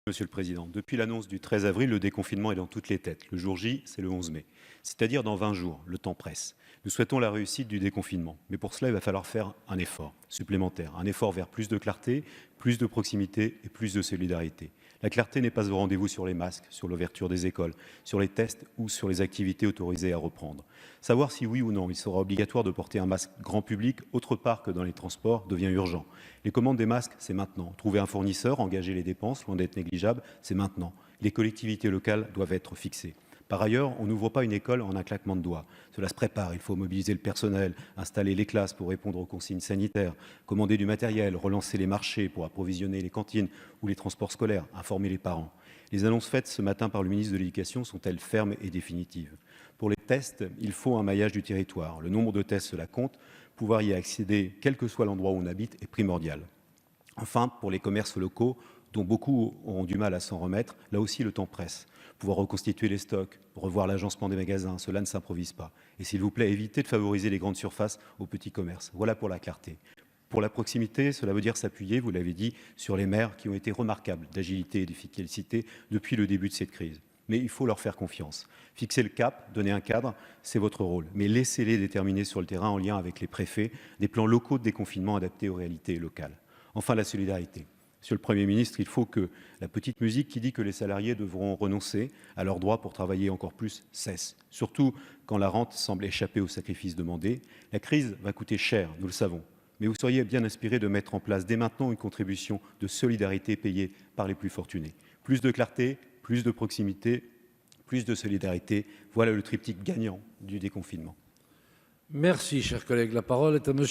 Monsieur le Président, depuis l'annonce du 13 avril, le déconfinement est dans toutes les têtes. Le jour J, c'est le 11 mai, c'est-à-dire dans 20 jours. Le temps presse. Nous souhaitons la réussite du déconfinement, mais pour cela, il va falloir faire un effort supplémentaire, un effort vers plus de clarté, plus de proximité et plus de solidarité. La clarté n'est pas au rendez-vous sur les masques, sur l'ouverture des écoles, sur les tests ou sur les activités autorisées à reprendre. Savoir si oui ou non il sera obligatoire de porter un masque grand public autre part que dans les transports devient urgent. Les commandes des masques, c'est maintenant. Trouver un fournisseur, engager les dépenses, loin d'être négligeable, c'est maintenant. Les collectivités locales doivent être fixées. Par ailleurs, on n'ouvre pas une école en un claquement de doigts. Cela se prépare, il faut mobiliser le personnel, installer les classes pour répondre aux consignes sanitaires, commander du matériel, relancer les marchés pour approvisionner les cantines ou les transports scolaires, informer les parents. Les annonces faites ce matin par le ministre de l'Éducation sont-elles fermes et définitives? Pour les tests, il faut un maillage du territoire. Le nombre de tests, cela compte. Pouvoir y accéder, quel que soit l'endroit où on habite, est primordial. Enfin, pour les commerces locaux, dont beaucoup auront du mal à s'en remettre, là aussi le temps presse. Pouvoir reconstituer les stocks, revoir l'agencement des magasins, cela ne s'improvise pas. Et s'il vous plaît, évitez de favoriser les grandes surfaces aux petits commerces. Voilà pour la clarté. Pour la proximité, cela veut dire s'appuyer, vous l'avez dit, sur les maires qui ont été remarquables d'agilité et d'efficacité depuis le début de cette crise. Mais il faut leur faire confiance. Fixer le cap, donner un cadre, c'est votre rôle. Mais laissez-les déterminer sur le terrain en lien avec les préfets des plans locaux de déconfinement adaptés aux réalités locales. Enfin, la solidarité. Monsieur le Premier ministre, il faut que la petite musique qui dit que les salariés devront renoncer à leurs droits pour travailler encore plus cesse. Surtout quand la rente semble échapper aux sacrifices demandés. La crise va coûter cher, nous le savons. Mais vous seriez bien inspiré de mettre en place dès maintenant une contribution de solidarité payée par les plus fortunés. Plus de clarté, plus de proximité, plus de solidarité. Voilà le triptyque gagnant du déconfinement. Merci, cher collègue. La parole est à monsieur